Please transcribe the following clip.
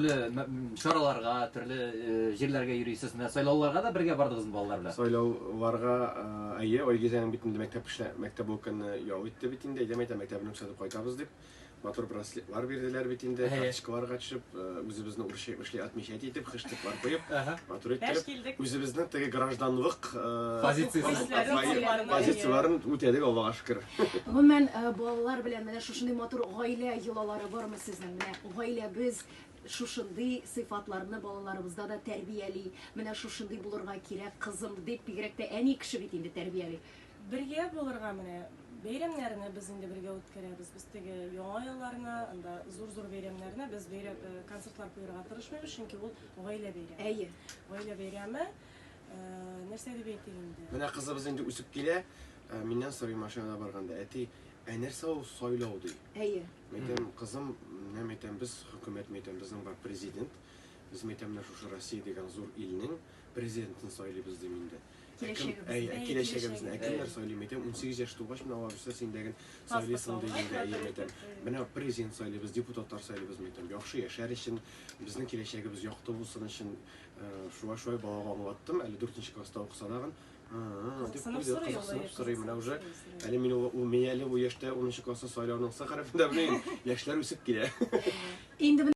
Şoralarga, türlü җирләргә йөрисез. Сайлауларга да бергә бардыгызмы балалар белән? Сайлауларга әйе, ой гезәнең бит инде мәктәп укуны яу итте бит инде. Әйтәм, мәктәпне укытып кайтабыз дип. Матур браслетлар бирделәр бит инде. Карточкаларга төшеп, үзебезне эшли отмечать итеп, хэштеглар куеп, матур итеп, үзебезнең теге гражданлык позицияларын үтәдек, Аллага шөкер. Гомумән, балалар белән менә шушындый матур гаилә йолалары бармы сезнең? Менә гаиләбез шушындый сыйфатларны балаларыбызда да тәрбияли. Менә шушындый булырга кирәк, кызым дип, бигрәк тә әни кеше бит инде тәрбияли. Бергә булырга менә бәйрәмнәрне без инде бергә үткәрәбез. Без теге яңа елларны, анда зур бәйрәмнәрне без концертлар куярга тырышмыйбыз, чөнки ул гаилә бәйрәме. Әйе. Гаилә бәйрәме. Нәрсә дип әйтик инде? Менә кызыбыз инде үсеп килә. Миннән сорый машинада барганда, әти, нәрсә ул сайлау ди? Әйе. Мәйтәм, кызым, мәйтәм, без хөкүмәт мәйтәм, безнең бар президент. Без мәйтәм, шушы Россия дигән зур илнең президентын сайлыйбыз дим инде. Киләчәгебезне кемнәр сайлый мәйтәм, 18 яшь тугач менә алабыз син дигән сайлыйсың дигәндә мәйтәм. Менә президент сайлыйбыз, депутатлар сайлыйбыз мәйтәм. Яхшы яшәр өчен, безнең киләчәгебез якты булсын өчен шуй балага аңлаттым. Әле 4нче класста укыса дагын. Сорый менә уже. Әле мин ул мәяле бу яшьтә 10нчы класста сайлауның сахарында белән яшьләр үсеп килә. Инде